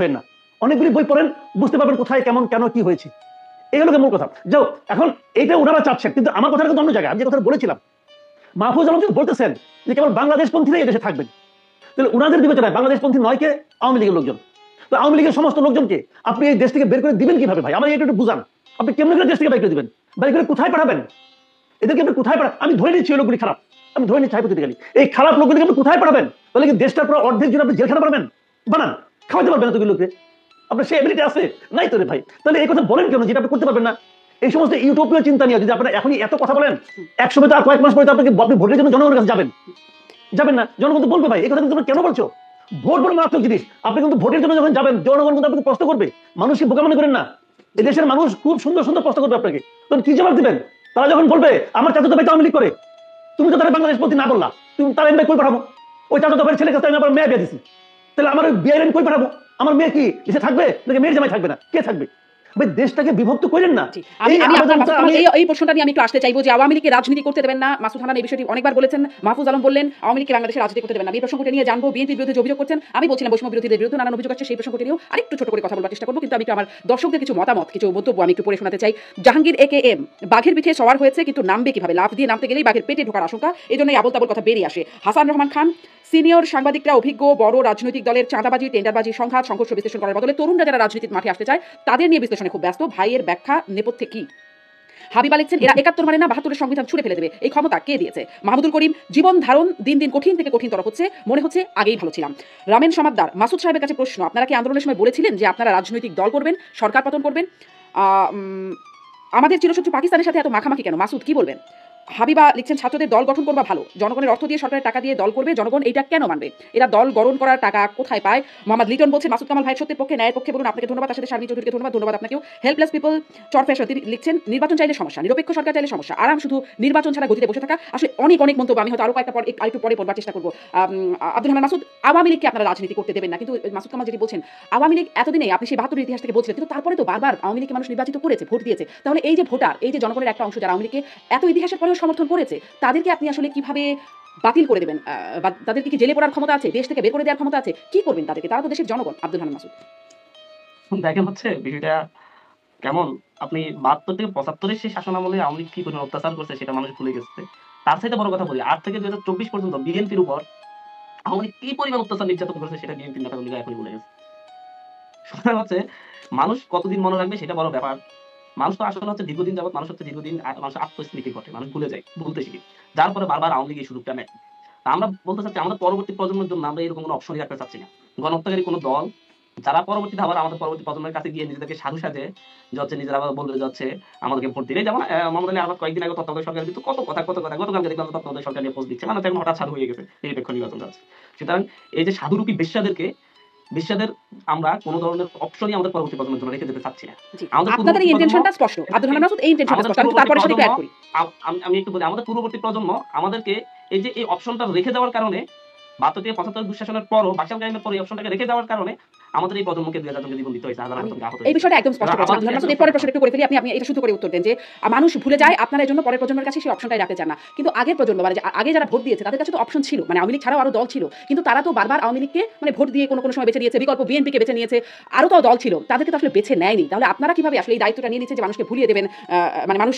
না, অনেকগুলি বই পড়েন, বুঝতে পারবেন কোথায় কেমন কেন কি হয়েছে। এগুলো মূল কথা। যাও, এখন এইটা ওনারা চাচ্ছেন, কিন্তু আমার কথাটা কিন্তু অন্য জায়গায়। আমি যে কথা বলেছিলাম, মাহফুজ আলম কিন্তু বলতেছেন যে কেবল বাংলাদেশপন্থীরাই এদেশে থাকবেন। তাহলে ওনাদের বিবেচনায় বাংলাদেশপন্থী নয় কে? আওয়ামী লীগের লোকজন। তো আওয়ামী লীগের সমস্ত লোকজনকে আপনি এই দেশ থেকে বের করে দিবেন কিভাবে ভাই? আমার এটা একটু বুঝান। আপনি কেমন করে দেশ থেকে বের করে দিবেন? বের করে কোথায় পাঠাবেন? এদেরকে আপনি কোথায় পাঠাবেন? আমি ধরে নিচ্ছি ওই লোকগুলি খারাপ, আমি ধরে নিচ্ছি হাইপোথেটিক্যালি। এই খারাপ লোকগুলিকে আপনি কোথায় পাঠাবেন? তাহলে কি দেশটার পুরো অর্ধেক জুড়ে আপনি জেলখানা পারবেন বানান? খাওয়াতে পারবেন এতগুলো লোককে? আপনার সে এবিলিটি আছে? নাই তো রে ভাই। তাহলে এই কথা বলেন কেন যেটা আপনি করতে পারবেন না? এই সমস্ত ইউটোপীয় চিন্তা নিয়ে যদি আপনারা এখনই এত কথা বলেন, একসময় তো আর কয়েক মাস পরে আপনি ভোটের জন্য জনগণের কাছে যাবেন, যাবেন না? জনগণ তো বলবে ভাই এই কথা কিন্তু কেন বলছো? ভোট বড় মারাত্মক জিনিস। আপনি কিন্তু ভোটের জন্য যখন যাবেন, জনগণ কিন্তু আপনাকে প্রশ্ন করবে। মানুষকে বোকা মনে করেন না। এদেশের মানুষ খুব সুন্দর সুন্দর প্রশ্ন করবে আপনাকে, তখন কি জবাব দিবেন? তারা যখন বলবে আমার চাচাতো ভাই তো আওয়ামী লীগ করে, তুমি তো তারা বাংলাদেশ প্রতি না বললা, তুমি তার এমনি কই পাঠাবো? ওই চাচাতো ভাইয়ের ছেলের কাছে আমি আবার মেয়ে বিয়ে দিছি, তাহলে আমার বিয়ের আমি কই পাঠাবো? আমার মেয়ে কি দেশে থাকবে নাকি মেয়ের জামাই থাকবে না? কে থাকবে? ভাই দেশটাকে বিভক্ত করেন না। এই প্রশ্নটা নিয়ে আমি একটু আসতে চাইবো যে আওয়ামী লীগকে রাজনীতি করতে দেবেন না। মাসুদ হাসান এই বিষয়টি অনেকবার বলেছেন। মাহফুজ আলম বললেন আওয়ামী লীগকে বাংলাদেশে রাজনীতি করতে দেবেন না। এই প্রসঙ্গটা নিয়ে জানবো। বিএনপির বিরুদ্ধে অভিযোগ করছেন, আমি বলছিলাম বৈষম্য বিরোধীদের বিরুদ্ধে নানান অভিযোগ আছে, সেই প্রসঙ্গটা নিয়েও আরেকটু ছোট করে কথা বলার চেষ্টা করবো। কিন্তু আমি একটু আমার দর্শকদের কিছু মতামত, কিছু বক্তব্য আমি একটু পড়ে শোনাতে চাই। জাহাঙ্গীর AKM, বাঘের পিঠে সওয়ার হয়েছে কিন্তু নামবে কিভাবে? লাফ দিয়ে নামতে গেলেই বাঘের পেটে ঢোকার আশঙ্কা, এই জন্যই আবল তাবল কথা বেরিয়ে আসে। হাসান রহমান খান, সিনিয়র সাংবাদিকরা অভিজ্ঞ বড় রাজনৈতিক দলের চাঁদাবাজি, টেন্ডারবাজি, সংঘাত, সংঘর্ষ বিশ্লেষণ করার বদলে তরুণরা যারা রাজনীতির মাঠে আসতে চায় তাদের নিয়ে বিশ্লেষণে খুব ব্যস্ত। ভাইয়ের ব্যাখ্যা নেপথ্যে কি? হাবিবা লিখছেন এরা 71 মানে না 72-এর সংবিধান ছুঁড়ে ফেলে দেবে, এই ক্ষমতা কে দিয়েছে? মাহমুদুল করিম, জীবন ধারণ দিন দিন কঠিন থেকে কঠিনতর হচ্ছে, মনে হচ্ছে আগেই ভালো ছিলাম। রামেন সমাদ্দার, মাসুদ সাহেবের কাছে প্রশ্ন, আপনারা কি আন্দোলনের সময় বলেছিলেন যে আপনারা রাজনৈতিক দল করবেন, সরকার পতন করবেন? আমাদের চিরশত্রু পাকিস্তানের সাথে এত মাখামাখি কেন? মাসুদ কি বলবেন? হাবিবা লিখছেন ছাত্রদের দল গঠন করবা ভালো, জনগণের অর্থ দিয়ে সরকারের টাকা দিয়ে দল করবে, জনগণ এইটা কেন মানবে? এরা দল গঠন করার টাকা কোথায় পায়? মোহাম্মদ লিটন বলছেন মাসুদ কামাল ভাই সত্যের পক্ষে, ন্যায়ের পক্ষে বলুন। আপনাকে ধন্যবাদ। তার সাথে শারমিন চৌধুরীকে ধন্যবাদ আপনাকেও। হেল্পলেস পিপল চরফেশন তিনি লিখছেন নির্বাচন চাইলে সমস্যা, নিরপেক্ষ সরকার চাইলে সমস্যা, আরাম শুধু নির্বাচন ছাড়া গতিতে বসে থাকা। আসলে অনেক অনেক মন্তব্য, আমি হয়তো আরো কয়েকটা একটু পরে পড়বার চেষ্টা করবো। আব্দুল রহমান মাসুদ, আওয়ামী লীগকে আপনারা রাজনীতি করতে দেবেন না, কিন্তু মাসুদ কামাল যেটি বলছেন আওয়ামী লীগ এতদিনে আপনি সেই 72-এর ইতিহাস থেকে বলছিলেন, কিন্তু তারপরে তো বারবার আওয়ামী লীগকে মানুষ নির্বাচিত করেছে, ভোট দিয়েছে। তাহলে এই যে ভোটার, এই যে জনগণের একটা অংশ যারা আওয়ামী লীগকে এত ইতিহাসের পরেও সমর্থন করেছে, তাদেরকে আপনি আসলে কিভাবে বাতিল করে দেবেন? তাদেরকে কি জেলে পড়ার ক্ষমতা আছে? দেশ থেকে বের করে দেওয়ার ক্ষমতা আছে? কি করবেন তাদেরকে? তারা তো দেশের জনগণ। আব্দুল রহমান মাসুদ, দেখেন হচ্ছে বিষয়টা কেমন, আপনি 72 থেকে 75-এর সেই শাসন আমলে আওয়ামী লীগ কি পরিমাণ অত্যাচার করছে সেটা মানুষ ভুলে গেছে। তার সাথে বড় কথা বলি, 8 থেকে 2024 পর্যন্ত বিএনপির উপর আওয়ামী লীগ কি পরিমাণ অত্যাচার নির্যাতন করেছে সেটা বিএনপির নেতাকর্মীরা এখনই ভুলে গেছে। সুতরাং হচ্ছে মানুষ কতদিন মনে রাখবে সেটা বড় ব্যাপার। মানুষ তো আসলে হচ্ছে দীর্ঘদিন যাবত মানুষ হচ্ছে দীর্ঘদিন মানুষ আত্মস্মৃতি ঘটে, মানুষ ভুলে যায়, ভুলতে শিখে, যার পরে বারবার আওয়ামী লীগ এই সুযোগটা নেয়। তা আমরা বলতে চাচ্ছি আমাদের পরবর্তী প্রজন্মের জন্য আমরা এরকম কোনো অপশনই রাখতে চাচ্ছি না। গণহত্যাকারী কোনো দল যারা পরবর্তীতে আবার আমাদের পরবর্তী প্রজন্মের কাছে গিয়ে নিজেদেরকে সাধু সাজে যাচ্ছে, নিজেরা আবার বলতে যাচ্ছে আমাদেরকে ভোট দিলে, যেমন মোহাম্মদ আলী আহমদ কয়েকদিন আগে তত্ত্বাবধায়ক সরকার কিন্তু কত কথা গতকালকে দেখলাম তত্ত্বাবধায়ক সরকার নিয়ে পোস্ট দিচ্ছে, মানে এখন হঠাৎ সাধু হয়ে গেছে নিরপেক্ষ নির্বাচন যাচ্ছে। সুতরাং এই যে সাধুরূপী বিশ্বাদের আমরা কোন ধরনের অপশনই আমাদের পরবর্তী প্রজন্মের জন্য রেখে যেতে চাচ্ছি না। আপনাদের এই ইন্টেনশনটা স্পষ্ট। আব্দুল রহমান মাসুদ এই ইন্টেনশনটা স্পষ্ট। আমি তারপরে সাথে অ্যাড করি। আমি একটু বলি, আমাদের পূর্ববর্তী প্রজন্ম আমাদেরকে এই যে এই অপশনটা রেখে যাওয়ার কারণে 72 থেকে 75 দুঃশাসনের পরও বাকশাল কায়েমের পরে এই অপশনটাকে রেখে যাওয়ার কারণে আমাদের এই প্রজন্মকে 2000 জন জীবন দিতে হয়েছে, হাজার হাজার জন আহত হয়েছে। এই বিষয়টা একদম স্পষ্ট করেছেন আব্দুল রহমান মাসুদ। এরপরের প্রশ্ন একটু করে ফেলি, আপনি এটা শুধু করে উত্তর দেন যে মানুষ ভুলে যায় আপনারা এর জন্য পরের প্রজন্মের কাছে সেই অপশনটাই রাখতে চান না, কিন্তু আগের প্রজন্ম মানে আগে যারা ভোট দিয়েছে তাদের কাছে তো অপশন ছিল, মানে আওয়ামী লীগ ছাড়াও আরো দল ছিল, কিন্তু তারা তো বারবার আওয়ামী লীগকে মানে ভোট দিয়ে কোনো সময় বেছে নিয়েছে, বিকল্প বিএনপিকে বেছে নিয়েছে, আরো তো দল ছিল, তাদেরকে তো আসলে বেছে নেয়নি। তাহলে আপনারা কিভাবে আসলে এই দায়িত্বটা নিয়ে নিচ্ছে যে মানুষকে ভুলিয়ে দেবেন, মানে মানুষ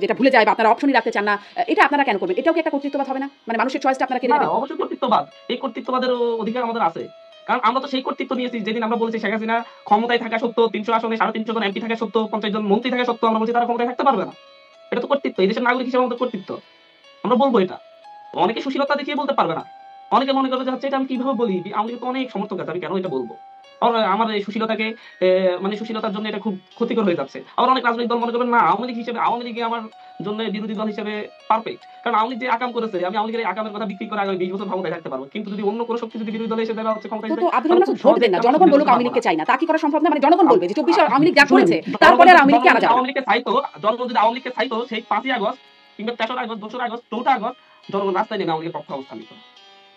যেটা ভুলে যায় বা আপনারা অপশনই রাখতে চান না, এটা আপনারা কেন করবেন? এটাও কি একটা কর্তৃত্ববাদ হবে না? মানে মানুষের চয়েসটা আপনারা কেড়ে নেবেন? অবশ্যই কর্তৃত্ববাদ, এই কর্তৃত্ববাদের অধিকার আমাদের আছে, কারণ আমরা তো সেই কর্তৃত্ব নিয়েছি যেদিন আমরা বলেছি শেখ হাসিনা ক্ষমতায় থাকা সত্ত্বেও 300 আসনে 350 জন এমপি থাকা সত্ত্বেও 50 জন মন্ত্রী থাকা সত্ত্বেও আমরা বলছি তারা ক্ষমতায় থাকতে পারবে না। এটা তো কর্তৃত্ব, এই দেশের নাগরিক হিসেবে আমাদের কর্তৃত্ব, আমরা বলবো এটা। অনেকে সুশীলতা দেখিয়ে বলতে পারবে না, অনেকে মনে করবে যে হচ্ছে এটা আমি কিভাবে বলি, আমাদের তো অনেক সমর্থক আছে, আমি কেন এটা বলবো, আমার এই সুশীলতাকে মানে সুশীলতার জন্য এটা খুব ক্ষতিকর হয়ে যাচ্ছে। আবার অনেক রাজনৈতিক দল মনে করবেন না আওয়ামী লীগ হিসেবে, আওয়ামী লীগে আমার জন্য বিরোধী দল হিসেবে পারফেক্ট, কারণ আওয়ামী লীগ যে আকাম করেছে আমি আওয়ামী লীগের আকামের কথা বিক্রি করে আগামী 20 বছর ক্ষমতায় থাকতে পারবো, কিন্তু যদি অন্য কোনো শক্তি যদি বিরোধী দলে এসে দেওয়া হচ্ছে ক্ষমতায়, তো আব্দুল রহমান মাসুদ ভোট দেন না, জনগণ বলুক আওয়ামী লীগকে চাই না, তা কি করা সম্ভব না? মানে জনগণ বলবে যে 24 আওয়ামী লীগ যা করেছে তারপরে আর আওয়ামী লীগকে আনা যাবে। আওয়ামী লীগকে চাইতো জনগণ, যদি আওয়ামী লীগকে চাইতো সেই 5ই আগস্ট কিংবা 3রা আগস্ট 2রা আগস্ট 4টা আগস্ট জনগণ রাস্তায় নেমে আওয়ামী লীগের পক্ষে অবস্থান নিত,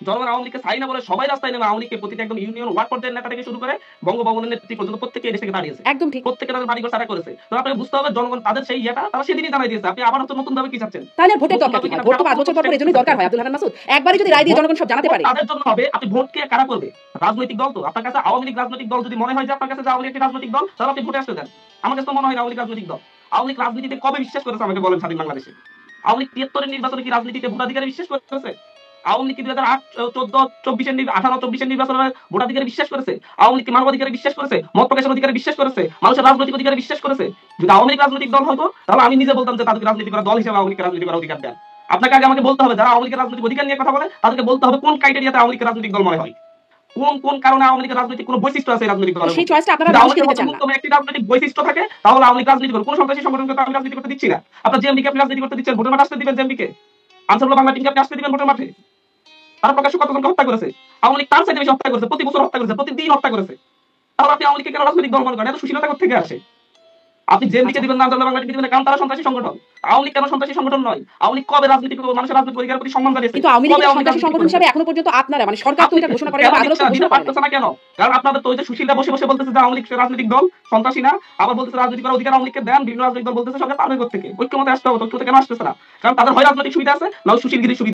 জনগণ আওয়ামী লীগকে চাই না বলে সবাই রাস্তায় নেমে আওয়ামী লীগকে প্রতিটা একদম ইউনিয়ন ওয়ার্ড পর্যায়ের নেতা থেকে শুরু করে বঙ্গভবনের নেতৃত্ব পর্যন্ত প্রত্যেকে এই দেশ থেকে দাঁড়িয়েছে, একদম ঠিক। প্রত্যেকে তাদের বাড়িঘর ছাড়া করেছে। তো আপনাকে বুঝতে হবে জনগণ তাদের সেই ইয়েটা তারা সেদিনই জানাই দিয়েছে। আপনি আবার হয়তো নতুন ভাবে কি চাচ্ছেন? তাহলে আর ভোটের দরকার কি হয়? ভোট তো 5 বছর পর পর এজন্যই দরকার হয় আব্দুল হান্নান মাসুদ। একবারই যদি রায় দিয়ে জনগণ সব জানাতে পারে। তাদের জন্য হবে। আপনি ভোটকে কারা করবে? রাজনৈতিক দল তো। আপনার কাছে আওয়ামী লীগ রাজনৈতিক দল যদি মনে হয় যে আপনার কাছে যে আওয়ামী লীগ একটি রাজনৈতিক দল, তাহলে আপনি ভোটে আসতে দেন। আমার কাছে তো মনে হয় না আওয়ামী লীগ রাজনৈতিক দল। আওয়ামী লীগ রাজনীতিতে কবে বিশ্বাস করেছে আমাকে বলেন স্বাধীন বাংলাদেশে? আওয়ামী লীগ ৭৩ এর নির্বাচনে কি রাজনীতিতে ভোটাধিকারে বিশ্বাস করেছে? আওয়ামী লীগ কি 2008, 14, 24 এর 18, 24 এর নির্বাচনে ভোটাধিকারে বিশ্বাস করেছে? আওয়ামী লীগ কি মানবাধিকারে বিশ্বাস করেছে? মত প্রকাশের অধিকারে বিশ্বাস করেছে? মানুষের রাজনৈতিক অধিকারে বিশ্বাস করেছে? যদি আওয়ামী লীগ রাজনৈতিক দল হতো তাহলে আমি নিজে বলতাম যে তাদেরকে রাজনীতি করা দল হিসেবে আওয়ামী লীগকে রাজনীতি করার অধিকার দেন। আপনাকে আগে আমাকে বলতে হবে যারা আওয়ামী লীগের রাজনৈতিক অধিকার নিয়ে কথা বলে তাদেরকে বলতে হবে কোন ক্রাইটেরিয়াতে আওয়ামী লীগের রাজনৈতিক দল মনে হয়, কোন কোন কারণে আওয়ামী লীগের রাজনৈতিক কোন বৈশিষ্ট্য আছে রাজনৈতিক দলের। সেই চয়েসটা আপনারা যদি আওয়ামী মানুষকে লীগের দিতে চান না। মতো একটি রাজনৈতিক বৈশিষ্ট্য থাকে তাহলে আওয়ামী লীগ রাজনীতি করবে। কোন সন্ত্রাসী সংগঠনকে তো আমি রাজনীতি করতে দিচ্ছি না। আপনার জেএমবি কে আপনি রাজনীতি করতে দিচ্ছেন, ভোটের মাঠে আসতে দিবেন জেএমবি কে? আনসারুল্লাহ বাংলা টিমকে আপনি আসতে দিবেন ভোটের মাঠে? তারা প্রকাশ্য কতজনকে হত্যা করেছে? আওয়ামী লীগ তার চাইতে বেশি হত্যা করেছে, প্রতি বছর হত্যা করেছে, প্রতিদিন হত্যা করেছে। তাহলে আপনি আওয়ামী লীগকে কেন রাজনৈতিক দল মনে করেন? এত সুশীলতা কোথা থেকে আসে? আপনি জেএমবিকে দিবেন না, আনসারুল্লাহ বাংলা টিমকে দিবেন না, কারণ তারা সন্ত্রাসী সংগঠন। আওয়ামী লীগ কেন সন্ত্রাসী সংগঠন নয়? আওয়ামী লীগ কবে রাজনীতি করে মানুষের রাজনৈতিক অধিকারের প্রতি সম্মান জানিয়েছে? কিন্তু আওয়ামী কবে লীগের আওয়ামী লীগ সন্ত্রাসী রাজনীতি সংগঠন করেছে? হিসেবে এখনো পর্যন্ত আপনারা মানে সরকার তো এটা ঘোষণা করে না, কেন আদালত তো দিতে ঘোষণা করে পারতেছে না কেন? কারণ আপনাদের তো ওই যে সুশীলরা বসে বসে বলতেছে যে আওয়ামী লীগ রাজনৈতিক দল, সন্ত্রাসী না। আবার বলতেছে রাজনীতি করার অধিকার আওয়ামী লীগকে দেন। বিভিন্ন রাজনৈতিক দল বলতেছে সরকার পারবে কোথা থেকে? ঐক্যমতে আসতে হবে। ঐক্যমতে কেন আসতেছে না? কারণ তাদের হয় রাজনৈতিক সুবিধা আছে, না সুশীলগিরির সুবিধা।